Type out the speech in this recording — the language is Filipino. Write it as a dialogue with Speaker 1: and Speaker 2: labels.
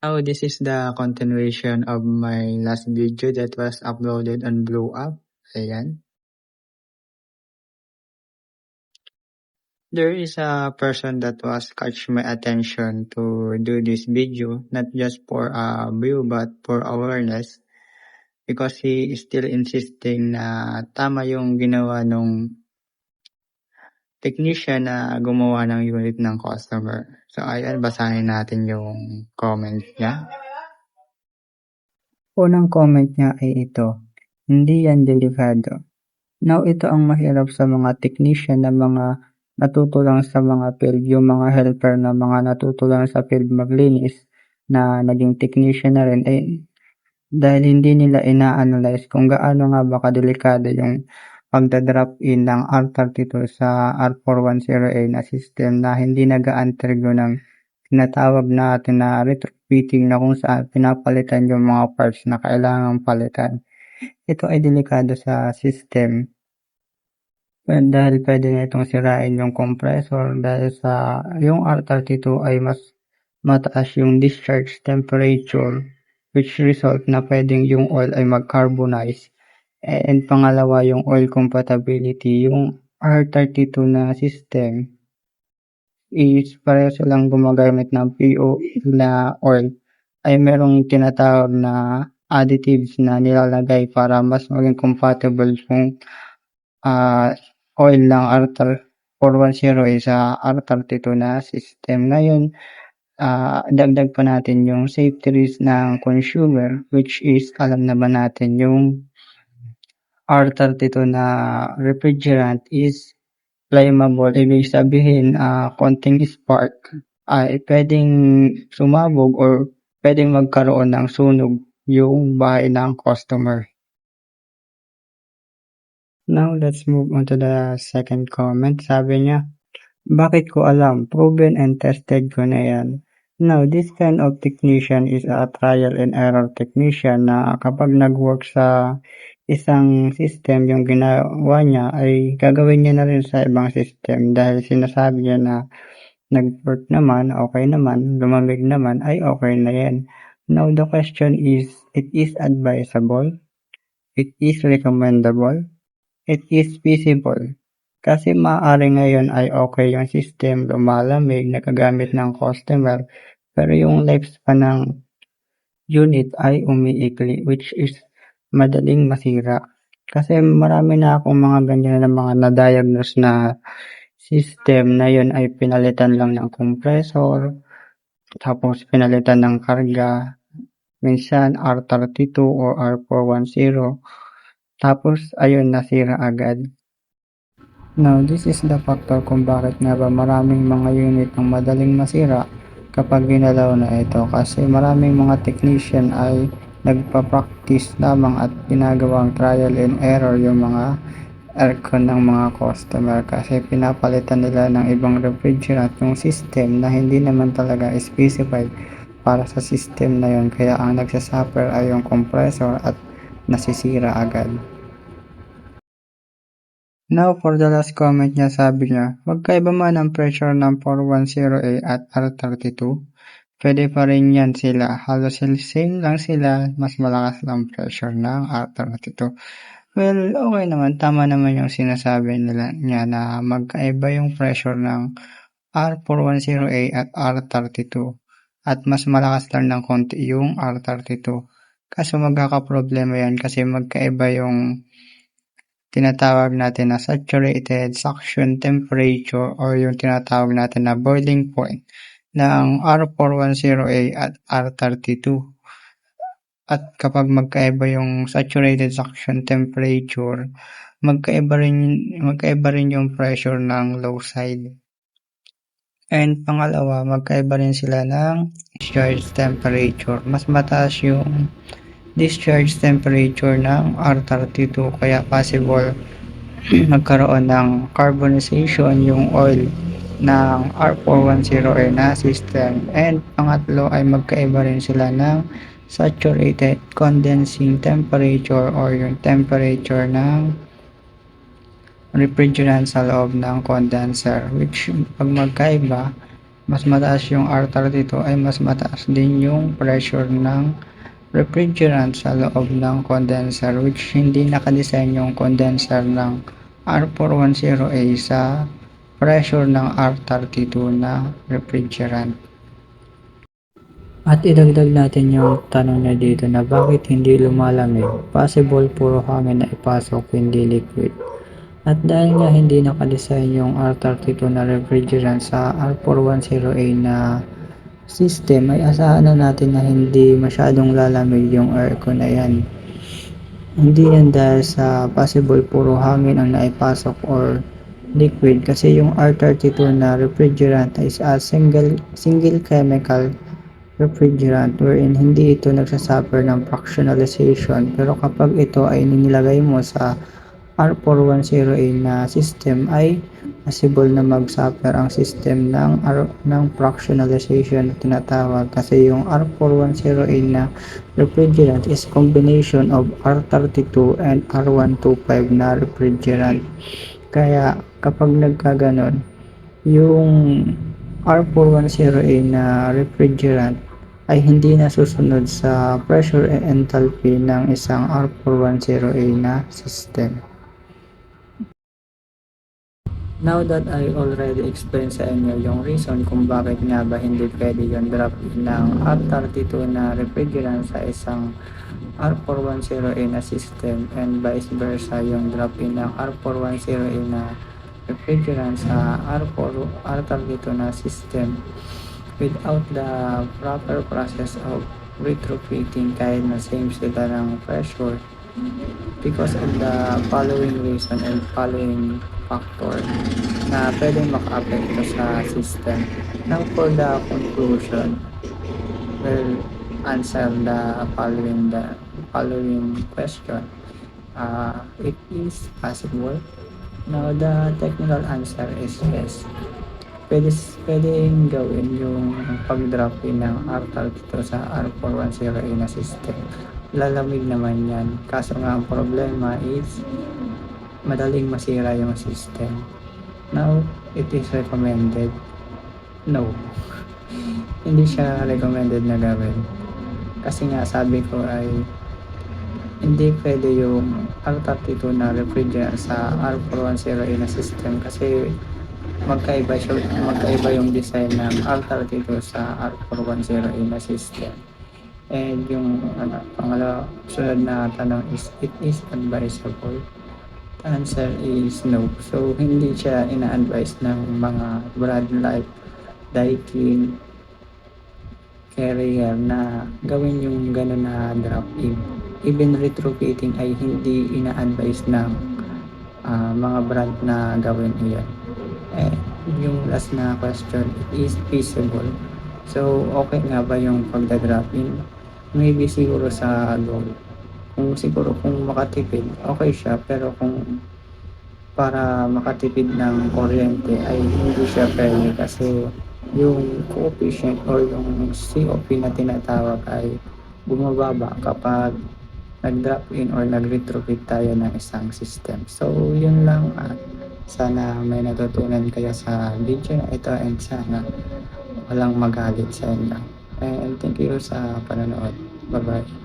Speaker 1: Now, this is the continuation of my last video that was uploaded on Blow Up. Ayan. There is a person that was catch my attention to do this video, not just for a view but for awareness. Because he is still insisting na tama yung ginawa nung technician na gumawa ng unit ng customer. So ayan, basahin natin yung comment niya. Unang comment niya ay ito, hindi yan delikado. Now ito ang mahirap sa mga technician na mga natuto lang sa mga field, yung mga helper na mga natuto lang sa field maglinis na naging technician na rin, dahil hindi nila ina-analyze kung gaano nga ba kadelikado yung pagda-drop in ng R32 sa R410A na system na hindi nag-undergo ng tinatawag natin na retrofitting na kung saan pinapalitan yung mga parts na kailangang palitan. Ito ay delikado sa system dahil pwede na itong sirain yung compressor dahil sa yung R32 ay mas mataas yung discharge temperature which result na pwedeng yung oil ay mag-carbonize. And pangalawa yung oil compatibility. Yung R32 na system is pareho silang gumagamit ng POE na oil ay merong tinatawag na additives na nilalagay para mas maging compatible yung oil ng R410 sa R32 na system. Ngayon, dagdag pa natin yung safety risk ng consumer which is alam na ba natin yung R32 na refrigerant is flammable. Ibig sabihin, konting spark ay pwedeng sumabog or pwedeng magkaroon ng sunog yung bahay ng customer. Now, let's move on to the second comment. Sabi niya, bakit ko alam? Proven and tested ko na yan. Now, this kind of technician is a trial and error technician na kapag nag-work sa isang system, yung ginawa niya ay gagawin niya na rin sa ibang system dahil sinasabi niya na nag-work naman, okay naman, lumamig naman, ay okay na yan. Now, the question is, it is advisable? It is recommendable? It is feasible? Kasi maaari ngayon ay okay yung system, lumalamig, nagagamit ng customer, pero yung lifespan ng unit ay umiikli which is madaling masira. Kasi marami na akong mga ganyan na mga na-diagnose na system na yun ay pinalitan lang ng compressor, tapos pinalitan ng karga, minsan R32 or R410, tapos ayun nasira agad. Now, this is the factor kung bakit nga ba maraming mga unit ang madaling masira kapag ginalaw na ito kasi maraming mga technician ay nagpa-practice lamang at ginagawang trial and error yung mga aircon ng mga customer kasi pinapalitan nila ng ibang refrigerant yung system na hindi naman talaga specified para sa system na yun kaya ang nagsasuffer ay yung compressor at nasisira agad. Now, for the last comment niya, sabi niya, magkaiba man ang pressure ng 410A at R32, pwede pa rin yan sila. Halos same lang sila, mas malakas lang pressure ng R32. Well, okay naman. Tama naman yung sinasabi niya na magkaiba yung pressure ng R410A at R32. At mas malakas lang ng konti yung R32. Kaso magkakaproblema yan kasi magkaiba yung tinatawag natin na saturated suction temperature or yung tinatawag natin na boiling point ng R410A at R32. At kapag magkaiba yung saturated suction temperature, magkaiba rin yung pressure ng low side. And pangalawa, magkaiba rin sila ng discharge temperature. Mas mataas yung discharge temperature ng R32 kaya possible magkaroon ng carbonization yung oil ng R410A na system. And pangatlo ay magkaiba rin sila ng saturated condensing temperature or yung temperature ng refrigerant sa loob ng condenser which pag magkaiba mas mataas yung R32 ay mas mataas din yung pressure ng refrigerant sa loob ng condenser, which hindi nakadesign yung condenser ng R410A sa pressure ng R32 na refrigerant. At idagdag natin yung tanong niya dito na bakit hindi lumalamig? Possible puro hangin na ipasok, hindi liquid. At dahil nga hindi nakadesign yung R32 na refrigerant sa R410A na system, ay asahan na natin na hindi masyadong lalamig yung aircon na yan. Hindi yan dahil sa possible puro hangin ang naipasok or liquid, kasi yung R32 na refrigerant is a single chemical refrigerant wherein hindi ito nagsasuffer ng fractionalization, pero kapag ito ay nilagay mo sa R410A na system ay possible na mag-suffer ang system ng fractionalization na tinatawag, kasi yung R410A na refrigerant is combination of R32 and R125 na refrigerant. Kaya kapag nagkaganon, yung R410A na refrigerant ay hindi nasusunod sa pressure and enthalpy ng isang R410A na system. Now that I already explained sa inyo yung reason kung bakit nga ba hindi pwede yung drop-in ng R32 na refrigerant sa isang R410A na system, and vice versa yung drop-in ng R410A na refrigerant sa R32 na system without the proper process of retrofitting kahit na same sila ng pressure, because of the following reason and following factor na pwedeng maka-apekto sa system. Now for the conclusion, we'll answer the following question. It is possible. Now the technical answer is yes. Pwedeng gawin yung pag-drop in ng R32 sa R410A na system. Lalamig naman yan. Kaso nga ang problema is madaling masira yung system. Now, it is recommended. No. Hindi siya recommended na gawin. Kasi nga sabi ko ay hindi pwede yung R32 na refrigerant sa R410A na system, kasi magkaiba yung design ng R32 sa R410A na system. And yung pangalawa, sunod na tanong is, it is advisable? The answer is no. So, hindi siya ina-advise ng mga brand like Daikin, Carrier na gawin yung gano'n na drop-in. Even retrofitting ay hindi ina-advise ng mga brand na gawin iyan. Yung last na question, it is feasible. So, okay nga ba yung pagda-drop-in? Maybe siguro sa goal. Kung makatipid, okay siya. Pero kung para makatipid ng kuryente ay hindi siya pwede, kasi yung coefficient or yung COP na tinatawag ay bumababa kapag nag-drop-in or nag-retrofit tayo ng isang system. So, yun lang, at sana may natutunan kayo sa video na ito, and sana walang magalit sa inyo. And thank you sa panonood. Bye-bye.